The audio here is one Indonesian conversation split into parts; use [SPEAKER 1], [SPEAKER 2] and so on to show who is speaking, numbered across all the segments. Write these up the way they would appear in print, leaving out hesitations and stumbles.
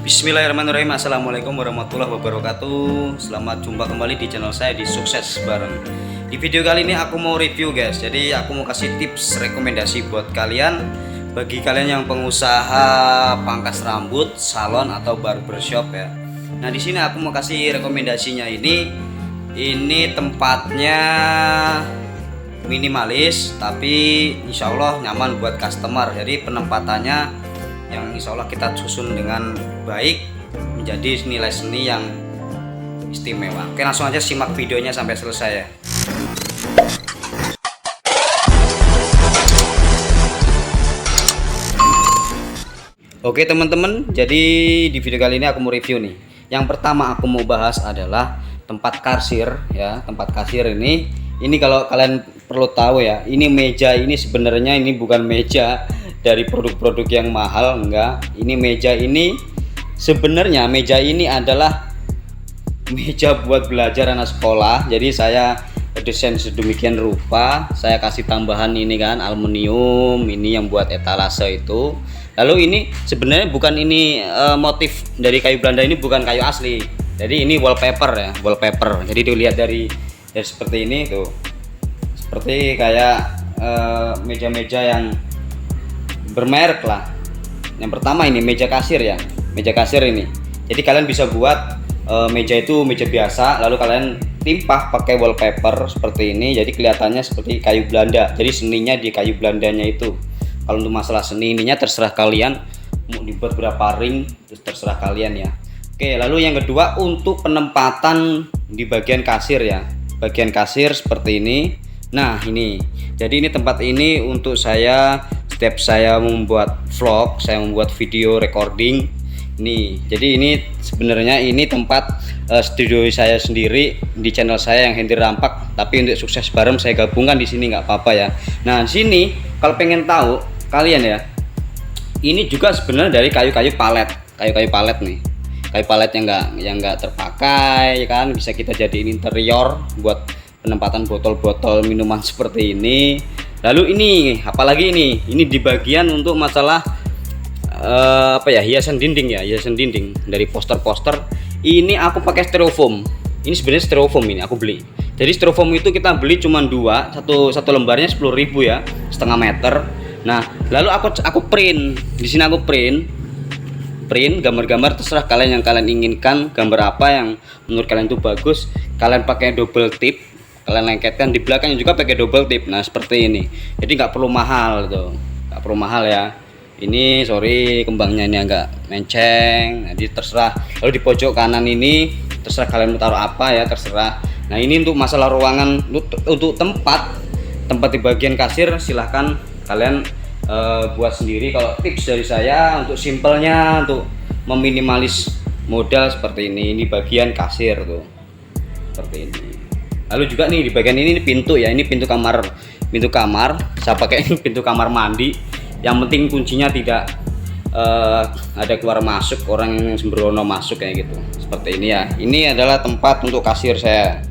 [SPEAKER 1] Bismillahirrahmanirrahim. Assalamualaikum warahmatullahi wabarakatuh. Selamat jumpa kembali di channel saya di Sukses Bareng. Di video kali ini aku mau review guys. Jadi aku mau kasih tips rekomendasi buat kalian. Bagi kalian yang pengusaha pangkas rambut, salon atau barbershop ya. Nah di sini aku mau kasih rekomendasinya ini. Ini tempatnya minimalis tapi insya Allah nyaman buat customer. Jadi penempatannya yang insya Allah kita susun dengan baik menjadi nilai seni yang istimewa. Oke, langsung aja simak videonya sampai selesai ya. Oke teman-teman, jadi di video kali ini aku mau review nih. Yang pertama aku mau bahas adalah tempat kasir ya. Tempat kasir ini kalau kalian perlu tahu ya, ini meja ini sebenarnya ini bukan meja dari produk-produk yang mahal, enggak. Ini meja ini sebenarnya meja ini adalah meja buat belajar anak sekolah. Jadi saya desain sedemikian rupa, saya kasih tambahan ini kan aluminium ini yang buat etalase itu. Lalu ini sebenarnya bukan ini motif dari kayu Belanda, ini bukan kayu asli. Jadi ini wallpaper ya, wallpaper. Jadi dilihat dari seperti ini tuh. Seperti kayak meja-meja yang bermerek lah. Yang pertama ini meja kasir ya, meja kasir ini. Jadi kalian bisa buat meja itu meja biasa, lalu kalian timpah pakai wallpaper seperti ini. Jadi kelihatannya seperti kayu Belanda. Jadi seninya di kayu Belandanya itu. Kalau untuk masalah seni ininya terserah kalian mau dibuat berapa ring, terserah kalian ya. Oke, lalu yang kedua untuk penempatan di bagian kasir ya. Bagian kasir seperti ini. Nah ini, jadi ini tempat ini untuk saya setiap saya membuat vlog, saya membuat video recording nih. Jadi ini sebenarnya ini tempat studio saya sendiri di channel saya yang Hendy Rampak, tapi untuk Sukses Bareng saya gabungkan di sini nggak apa-apa ya. Nah di sini kalau pengen tahu kalian ya, ini juga sebenarnya dari kayu-kayu palet, kayu-kayu palet nih, kayu palet yang nggak terpakai kan, bisa kita jadiin interior buat penempatan botol-botol minuman seperti ini. Lalu ini apalagi ini di bagian untuk masalah apa ya, hiasan dinding ya, hiasan dinding dari poster-poster. Ini aku pakai styrofoam. Ini sebenarnya styrofoam ini aku beli. Jadi styrofoam itu kita beli cuma dua, satu lembarnya 10.000 ya, setengah meter. Nah lalu aku print di sini, aku print gambar-gambar terserah kalian yang kalian inginkan, gambar apa yang menurut kalian itu bagus. Kalian pakai double tip, kalian lengketkan di belakangnya juga pakai double tip. Nah seperti ini, jadi nggak perlu mahal tuh, nggak perlu mahal ya. Ini sorry kembangnya ini agak menceng, jadi terserah. Lalu di pojok kanan ini terserah kalian mau taruh apa ya, terserah. Nah ini untuk masalah ruangan, untuk tempat di bagian kasir silahkan kalian buat sendiri. Kalau tips dari saya untuk simpelnya, untuk meminimalis modal seperti ini bagian kasir tuh seperti ini. Lalu juga nih di bagian ini pintu ya, ini pintu kamar. Saya pakai ini pintu kamar mandi. Yang penting kuncinya tidak ada keluar masuk, orang yang sembrono masuk kayak gitu. Seperti ini ya. Ini adalah tempat untuk kasir saya.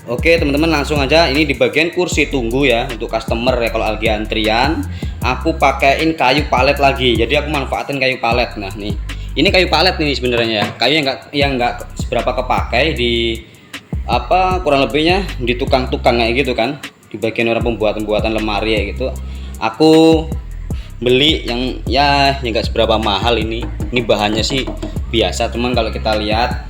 [SPEAKER 1] Oke teman-teman, langsung aja. Ini di bagian kursi tunggu ya untuk customer ya. Kalau lagi antrian, aku pakaiin kayu palet lagi. Jadi aku manfaatin kayu palet. Nah nih, ini kayu palet nih sebenarnya ya. Kayu yang nggak seberapa kepakai di apa, kurang lebihnya di tukang-tukang kayak gitu kan, di bagian orang pembuatan lemari ya gitu. Aku beli yang ya nggak seberapa mahal ini bahannya sih biasa, teman. Kalau kita lihat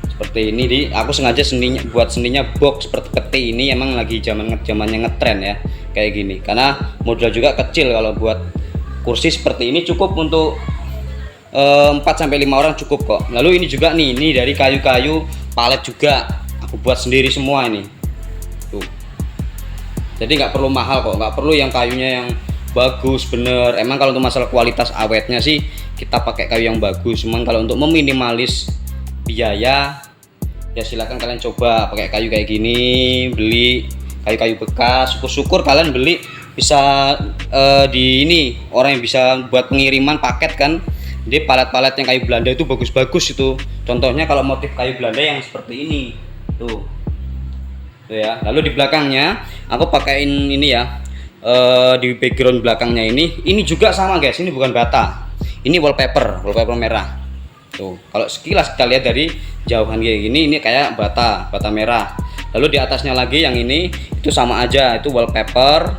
[SPEAKER 1] seperti ini, aku sengaja buat seninya box seperti peti ini, emang lagi zamannya ngetren ya kayak gini, karena modal juga kecil. Kalau buat kursi seperti ini cukup untuk 4-5 orang cukup kok. Lalu ini juga nih, ini dari kayu-kayu palet juga aku buat sendiri semua ini tuh. Jadi nggak perlu mahal kok, nggak perlu yang kayunya yang bagus bener. Emang kalau untuk masalah kualitas awetnya sih kita pakai kayu yang bagus. Cuman kalau untuk meminimalis biaya ya silahkan kalian coba pakai kayu kayak gini, beli kayu-kayu bekas. Syukur-syukur kalian beli bisa di ini orang yang bisa buat pengiriman paket kan. Jadi palet-palet yang kayu Belanda itu bagus-bagus itu. Contohnya kalau motif kayu Belanda yang seperti ini tuh ya. Lalu di belakangnya aku pakaiin ini ya, di background belakangnya ini juga sama guys, ini bukan bata, ini wallpaper merah. Tuh, kalau sekilas kita lihat dari jauhan kayak gini, ini kayak bata merah. Lalu di atasnya lagi yang ini itu sama aja, itu wallpaper,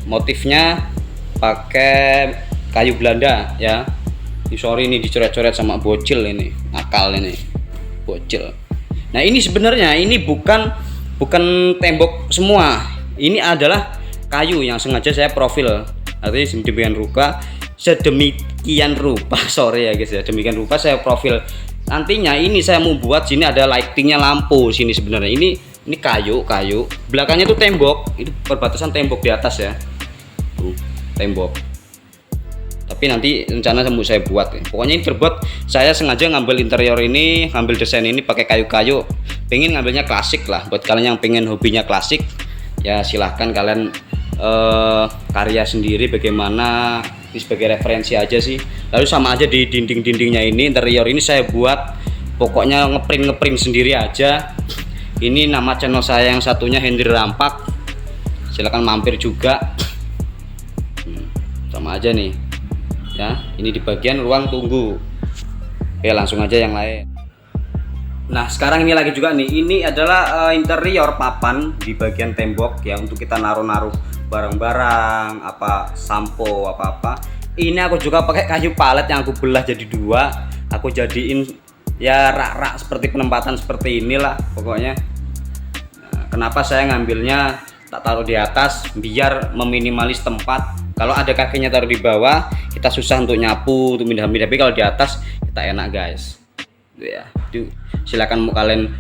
[SPEAKER 1] motifnya pakai kayu Belanda ya. Sorry ini dicoret-coret sama bocil ini, nakal ini, bocil. Nah ini sebenarnya ini bukan tembok semua, ini adalah kayu yang sengaja saya profil, artinya sedemikian rupa sorry ya guys ya, demikian rupa saya profil. Nantinya ini saya mau buat sini ada lightingnya, lampu sini sebenarnya ini kayu belakangnya tuh tembok, itu perbatasan tembok di atas ya, tuh tembok. Tapi nanti rencana mau saya buat ya. Pokoknya ini terbuat, saya sengaja ngambil interior ini, ngambil desain ini pakai kayu-kayu, pengen ngambilnya klasik lah. Buat kalian yang pengen hobinya klasik ya silahkan kalian karya sendiri bagaimana, ini sebagai referensi aja sih. Lalu sama aja di dinding-dindingnya ini, interior ini saya buat pokoknya ngeprint sendiri aja. Ini nama channel saya yang satunya Hendri Rampak, silahkan mampir juga. Sama aja nih ya, ini di bagian ruang tunggu. Oke langsung aja yang lain. Nah sekarang ini lagi juga nih, ini adalah interior papan di bagian tembok ya, untuk kita naruh barang-barang, apa sampo apa-apa. Ini aku juga pakai kayu palet yang aku belah jadi dua, aku jadiin ya rak-rak seperti penempatan seperti inilah pokoknya. Nah, kenapa saya ngambilnya tak taruh di atas biar meminimalis tempat. Kalau ada kakinya taruh di bawah kita susah untuk nyapu, untuk pindah-pindah, tapi kalau di atas kita enak guys ya. Silakan mau kalian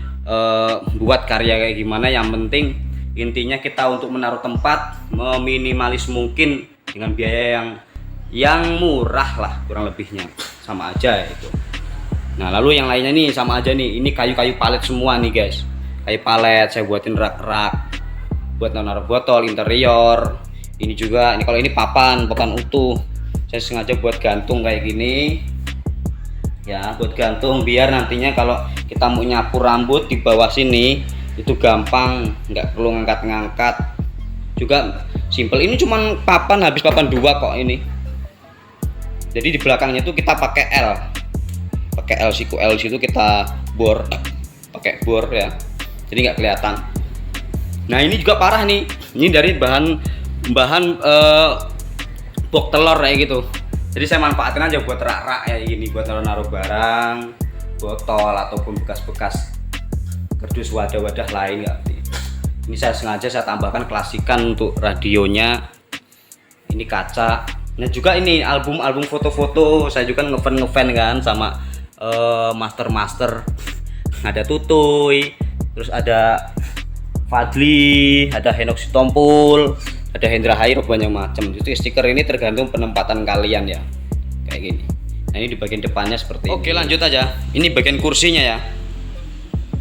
[SPEAKER 1] buat karya kayak gimana, yang penting intinya kita untuk menaruh tempat meminimalis mungkin dengan biaya yang murah lah, kurang lebihnya sama aja itu. Nah lalu yang lainnya nih sama aja nih, ini kayu-kayu palet semua nih guys, kayu palet saya buatin rak-rak buat naruh botol interior. Ini juga, ini kalau ini papan utuh, saya sengaja buat gantung kayak gini ya, buat gantung biar nantinya kalau kita mau nyapu rambut di bawah sini itu gampang, nggak perlu ngangkat-ngangkat. Juga simple, ini cuman papan, habis papan dua kok ini. Jadi di belakangnya itu kita pakai L situ kita bor, pakai bor ya, jadi nggak kelihatan. Nah ini juga parah nih, ini dari bahan box telur kayak gitu. Jadi saya manfaatin aja buat rak-rak kayak gini, buat naruh barang, botol ataupun bekas-bekas kardus wadah-wadah lain ya. Ini saya sengaja saya tambahkan klasikan untuk radionya. Ini kaca. Nah juga ini album foto-foto, saya juga ngefan kan sama master. Ada Tutuy, terus ada Fadli, ada Henok Sitompul, ada Hendra Hair, banyak macam. Itu stiker ini tergantung penempatan kalian ya, kayak gini. Nah ini di bagian depannya seperti ini. Oke lanjut aja, ini bagian kursinya ya.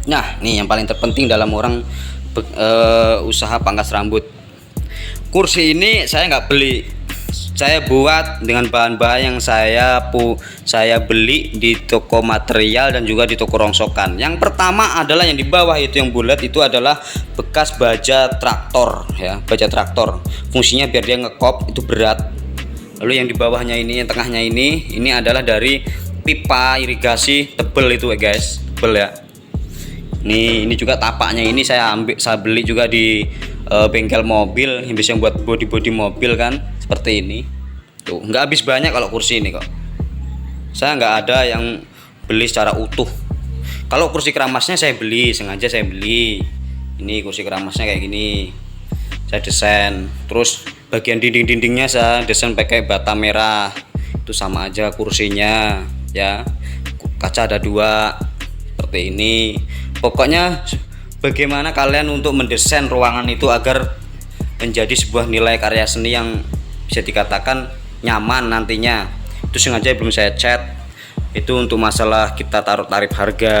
[SPEAKER 1] Nah nih yang paling terpenting dalam orang usaha pangkas rambut. Kursi ini saya nggak beli, saya buat dengan bahan-bahan yang saya beli di toko material dan juga di toko rongsokan. Yang pertama adalah yang di bawah itu yang bulat, itu adalah bekas baja traktor ya, baja traktor. Fungsinya biar dia ngekop, itu berat. Lalu yang di bawahnya ini, yang tengahnya ini adalah dari pipa irigasi tebel itu ya guys, tebel ya. Ini juga tapaknya ini saya beli juga di bengkel mobil yang bisa buat body mobil kan, seperti ini. Tuh nggak habis banyak kalau kursi ini kok. Saya nggak ada yang beli secara utuh. Kalau kursi keramasnya saya beli, sengaja saya beli. Ini kursi keramasnya kayak gini, saya desain. Terus bagian dinding-dindingnya saya desain pakai bata merah, itu sama aja kursinya ya. Kaca ada dua seperti ini. Pokoknya bagaimana kalian untuk mendesain ruangan itu agar menjadi sebuah nilai karya seni yang bisa dikatakan nyaman nantinya. Itu sengaja belum saya cat. Itu untuk masalah kita taruh tarif harga,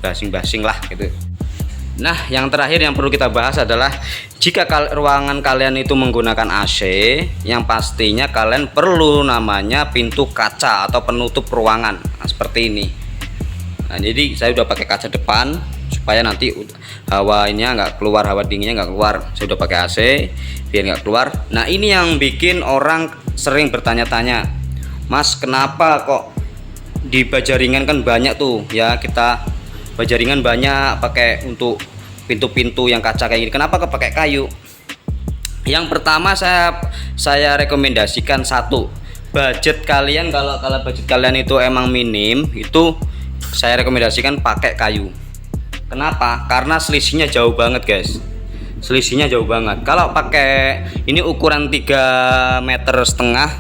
[SPEAKER 1] basing-basing lah gitu. Nah yang terakhir yang perlu kita bahas adalah jika ruangan kalian itu menggunakan AC, yang pastinya kalian perlu namanya pintu kaca atau penutup ruangan. Nah, seperti ini. Nah jadi saya udah pakai kaca depan supaya nanti hawanya nggak keluar, hawa dinginnya nggak keluar. Saya udah pakai AC biar nggak keluar. Nah ini yang bikin orang sering bertanya-tanya, Mas kenapa kok di Bajaringan kan banyak tuh ya, kita Bajaringan banyak pakai untuk pintu-pintu yang kaca kayak gini. Kenapa pakai kayu? Yang pertama saya rekomendasikan satu, budget kalian, kalau budget kalian itu emang minim, itu saya rekomendasikan pakai kayu. Kenapa? Karena selisihnya jauh banget guys, selisihnya jauh banget. Kalau pakai ini ukuran 3,5 meter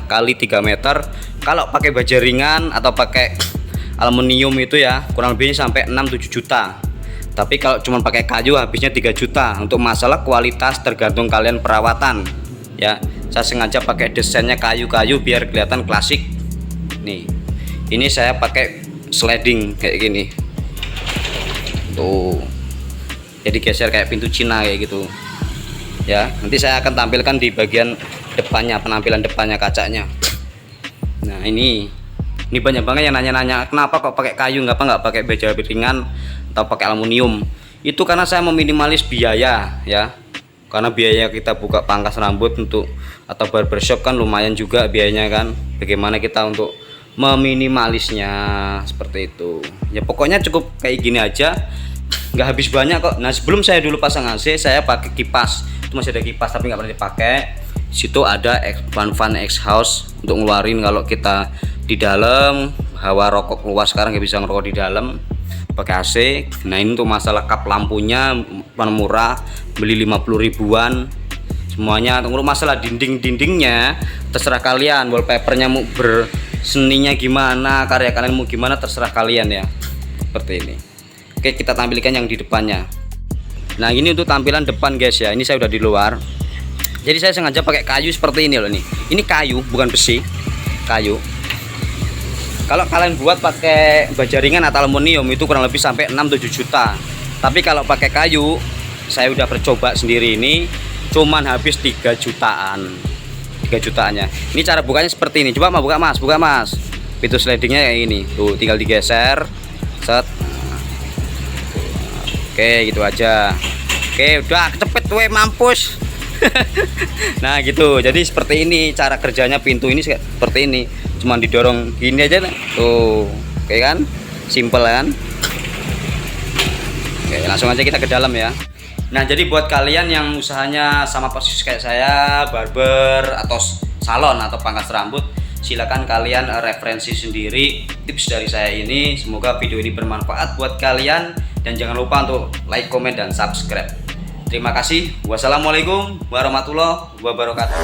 [SPEAKER 1] kali 3 meter, kalau pakai Bajaringan atau pakai aluminium itu ya kurang lebih sampai 6-7 juta. Tapi kalau cuma pakai kayu habisnya 3 juta. Untuk masalah kualitas tergantung kalian perawatan ya. Saya sengaja pakai desainnya kayu-kayu biar kelihatan klasik. Nih, ini saya pakai sliding kayak gini tuh, jadi geser kayak pintu Cina kayak gitu ya. Nanti saya akan tampilkan di bagian depannya, penampilan depannya kacanya. Nah ini banyak banget yang nanya-nanya kenapa kok pakai kayu, nggak pakai Bajaringan atau pakai aluminium. Itu karena saya meminimalis biaya ya, karena biaya kita buka pangkas rambut untuk atau barbershop kan lumayan juga biayanya kan. Bagaimana kita untuk meminimalisnya seperti itu ya. Pokoknya cukup kayak gini aja, nggak habis banyak kok. Nah sebelum saya dulu pasang AC saya pakai kipas, itu masih ada kipas tapi nggak pernah dipakai. Situ ada fan exhaust untuk ngeluarin kalau kita di dalam hawa rokok keluar. Sekarang nggak bisa ngerokok di dalam, pakai AC. Nah ini tuh masalah kap lampunya murah, beli 50 ribuan semuanya. Untuk masalah dindingnya terserah kalian, wallpapernya mau berseninya gimana, karya kalian mau gimana, terserah kalian ya. Seperti ini. Oke, kita tampilkan yang di depannya. Nah ini untuk tampilan depan guys ya. Ini saya udah di luar, jadi saya sengaja pakai kayu seperti ini loh nih. Ini kayu bukan besi, kayu. Kalau kalian buat pakai Bajaringan atau aluminium itu kurang lebih sampai 6-7 juta. Tapi kalau pakai kayu, saya udah percoba sendiri, ini cuman habis 3 jutaan. 3 jutaannya. Ini cara bukanya seperti ini. Coba buka mas. Pintu slidingnya kayak ini. Tuh tinggal digeser. Set. Oke, gitu aja. Oke, udah cepet we mampus. Nah gitu, jadi seperti ini cara kerjanya pintu ini, seperti ini, cuman didorong gini aja tuh, oke kan, simple kan. Oke, langsung aja kita ke dalam ya. Nah jadi buat kalian yang usahanya sama persis kayak saya, barber atau salon atau pangkas rambut, silakan kalian referensi sendiri tips dari saya ini. Semoga video ini bermanfaat buat kalian, dan jangan lupa untuk like, komen, dan subscribe. Terima kasih. Wassalamualaikum warahmatullahi wabarakatuh.